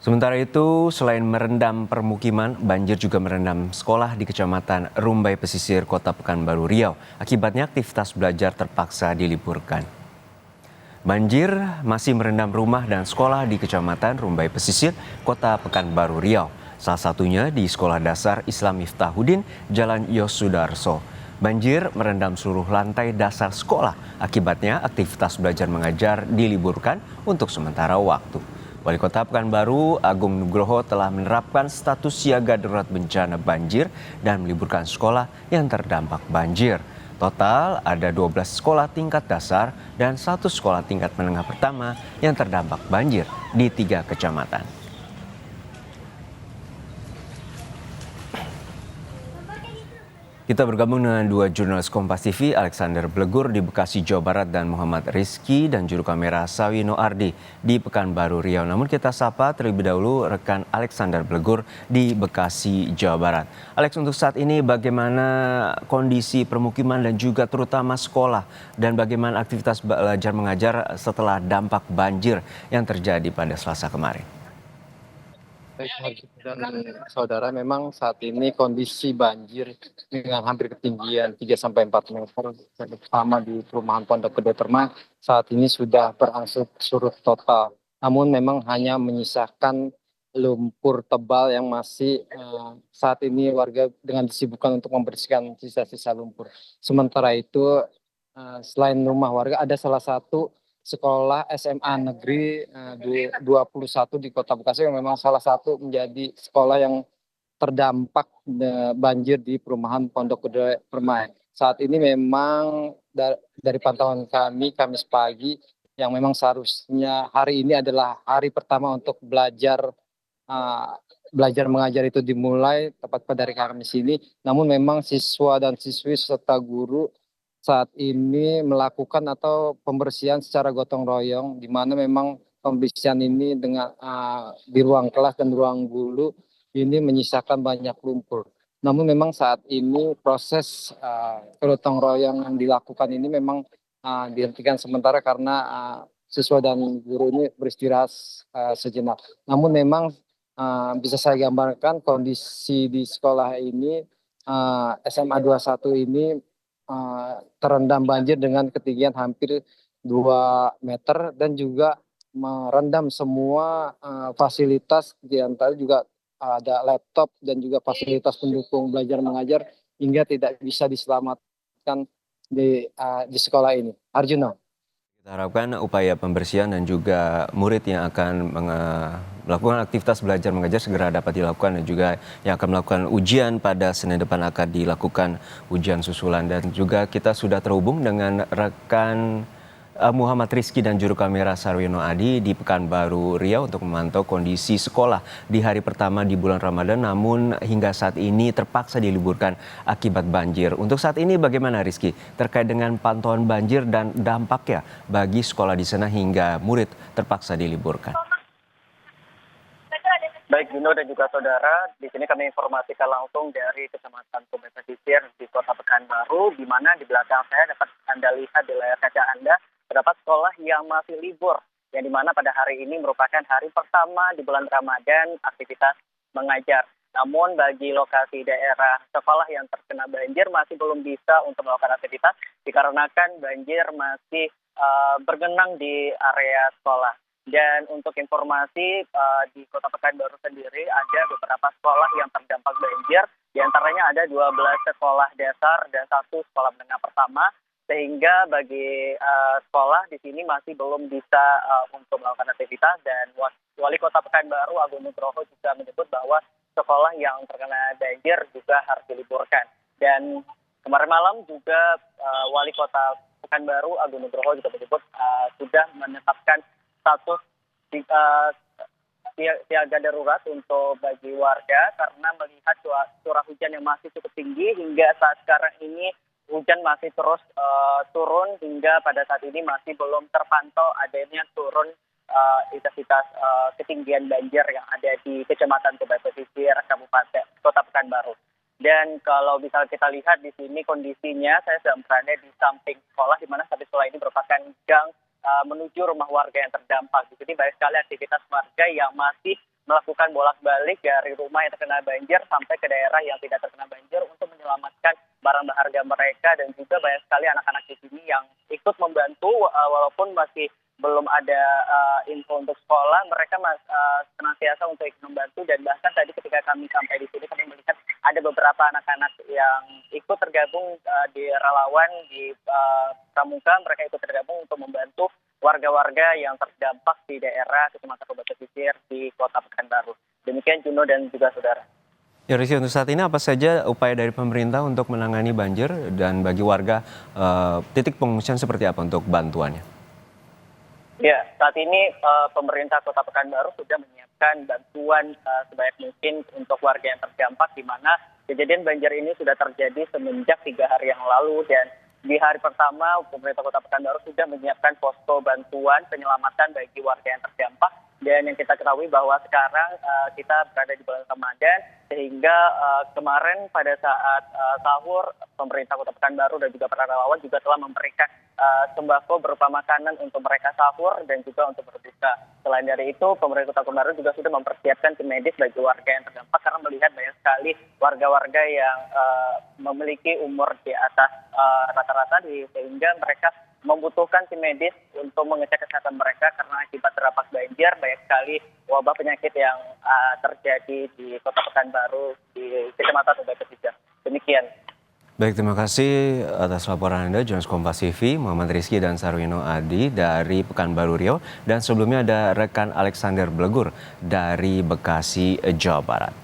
Sementara itu, selain merendam permukiman, banjir juga merendam sekolah di Kecamatan Rumbai Pesisir, Kota Pekanbaru Riau. Akibatnya aktivitas belajar terpaksa diliburkan. Banjir masih merendam rumah dan sekolah di Kecamatan Rumbai Pesisir, Kota Pekanbaru Riau. Salah satunya di Sekolah Dasar Islam Miftahuddin, Jalan Yosudarso. Banjir merendam seluruh lantai dasar sekolah. Akibatnya aktivitas belajar mengajar diliburkan untuk sementara waktu. Wali Kota Pekanbaru, Agung Nugroho telah menerapkan status siaga darurat bencana banjir dan meliburkan sekolah yang terdampak banjir. Total ada 12 sekolah tingkat dasar dan 1 sekolah tingkat menengah pertama yang terdampak banjir di 3 kecamatan. Kita bergabung dengan 2 jurnalis Kompas TV, Alexander Blegur di Bekasi, Jawa Barat, dan Muhammad Rizky dan juru kamera Sawino Ardi di Pekanbaru Riau. Namun kita sapa terlebih dahulu rekan Alexander Blegur di Bekasi, Jawa Barat. Alex, untuk saat ini bagaimana kondisi permukiman dan juga terutama sekolah dan bagaimana aktivitas belajar mengajar setelah dampak banjir yang terjadi pada Selasa kemarin? Baik, Hargi dan saudara, memang saat ini kondisi banjir dengan hampir ketinggian 3 sampai 4 meter, terutama di perumahan Pondok Gede Permai, saat ini sudah berangsur surut total. Namun memang hanya menyisakan lumpur tebal yang masih saat ini warga dengan disibukkan untuk membersihkan sisa-sisa lumpur. Sementara itu, selain rumah warga, ada salah satu sekolah SMA Negeri 21 di Kota Bekasi yang memang salah satu menjadi sekolah yang terdampak banjir di perumahan Pondok Gede Permai. Saat ini memang dari pantauan kami Kamis pagi, yang memang seharusnya hari ini adalah hari pertama untuk belajar mengajar itu dimulai tepat pada hari Kamis ini. Namun memang siswa dan siswi serta guru saat ini melakukan atau pembersihan secara gotong royong, di mana memang pembersihan ini dengan di ruang kelas dan ruang guru ini menyisakan banyak lumpur. Namun memang saat ini proses gotong royong yang dilakukan ini memang dihentikan sementara karena siswa dan guru ini beristirahat sejenak. Namun memang bisa saya gambarkan kondisi di sekolah ini, SMA 21 ini terendam banjir dengan ketinggian hampir 2 meter dan juga merendam semua fasilitas, di antara juga ada laptop dan juga fasilitas pendukung belajar mengajar hingga tidak bisa diselamatkan di sekolah ini. Arjuna. Kita harapkan upaya pembersihan dan juga murid yang akan melakukan aktivitas belajar mengajar segera dapat dilakukan, dan juga yang akan melakukan ujian pada Senin depan akan dilakukan ujian susulan. Dan juga kita sudah terhubung dengan rekan Muhammad Rizky dan juru kamera Sarwino Adi di Pekanbaru Riau untuk memantau kondisi sekolah di hari pertama di bulan Ramadan, namun hingga saat ini terpaksa diliburkan akibat banjir. Untuk saat ini bagaimana Rizky terkait dengan pantauan banjir dan dampaknya bagi sekolah di sana hingga murid terpaksa diliburkan? Baik Gino dan juga saudara, di sini kami informasikan langsung dari Kecamatan Rumbai Pesisir di Kota Pekanbaru, di mana di belakang saya dapat Anda lihat di layar kaca Anda terdapat sekolah yang masih libur, yang dimana pada hari ini merupakan hari pertama di bulan Ramadan aktivitas mengajar. Namun bagi lokasi daerah sekolah yang terkena banjir masih belum bisa untuk melakukan aktivitas dikarenakan banjir masih bergenang di area sekolah. Dan untuk informasi di Kota Pekanbaru sendiri ada beberapa sekolah yang terdampak banjir, di antaranya ada 12 sekolah dasar dan 1 sekolah menengah pertama, sehingga bagi sekolah di sini masih belum bisa untuk melakukan aktivitas. Dan Wali Kota Pekanbaru Agung Nugroho juga menyebut bahwa sekolah yang terkena banjir juga harus diliburkan. Dan kemarin malam juga Wali Kota Pekanbaru Agung Nugroho juga menyebut sudah menetapkan status siaga darurat untuk bagi warga karena melihat curah hujan yang masih cukup tinggi hingga saat sekarang ini. Hujan masih terus turun hingga pada saat ini masih belum terpantau adanya turun intensitas ketinggian banjir yang ada di Kecamatan Rumbai Pesisir, Kabupaten Kota Pekanbaru. Dan kalau misal kita lihat di sini kondisinya, saya sedang berada di samping sekolah, di mana samping sekolah ini merupakan gang menuju rumah warga yang terdampak. Di sini banyak sekali aktivitas warga yang masih melakukan bolak-balik dari rumah yang terkena banjir sampai ke daerah yang tidak terkena banjir untuk menyelamatkan barang berharga mereka, dan juga banyak sekali anak-anak di sini yang ikut membantu walaupun masih belum ada info untuk sekolah, mereka senantiasa untuk ikut membantu. Dan bahkan tadi ketika kami sampai di sini kami melihat ada beberapa anak-anak yang ikut tergabung di relawan di Pramuka, mereka ikut tergabung untuk membantu warga-warga yang terdampak di daerah Kecamatan Rumbai Pesisir di Kota Pekanbaru. Demikian Juno dan juga saudara. Ya Rizky, untuk saat ini apa saja upaya dari pemerintah untuk menangani banjir dan bagi warga titik pengungsian seperti apa untuk bantuannya? Ya, saat ini pemerintah Kota Pekanbaru sudah menyiapkan bantuan sebanyak mungkin untuk warga yang terdampak, di mana kejadian banjir ini sudah terjadi semenjak 3 hari yang lalu, dan di hari pertama pemerintah Kota Pekanbaru sudah menyiapkan posko bantuan penyelamatan bagi warga yang terdampak. Dan yang kita ketahui bahwa sekarang kita berada di bulan Ramadan, sehingga kemarin pada saat sahur pemerintah Kota Pekanbaru dan juga para relawan juga telah memberikan sembako berupa makanan untuk mereka sahur dan juga untuk berbuka. Selain dari itu, pemerintah Kota Pekanbaru juga sudah mempersiapkan tim medis bagi warga yang terdampak, karena melihat banyak sekali warga-warga yang memiliki umur di atas rata-rata, sehingga mereka membutuhkan tim medis untuk mengecek kesehatan mereka, karena akibat terdampak banjir banyak sekali wabah penyakit yang terjadi di Kota Pekanbaru di Kecamatan Rumbai Pesisir. Demikian. Baik, terima kasih atas laporan Anda, Jurnalis Kompas TV, Muhammad Rizky dan Sarwino Adi dari Pekanbaru Riau. Dan sebelumnya ada rekan Alexander Blegur dari Bekasi, Jawa Barat.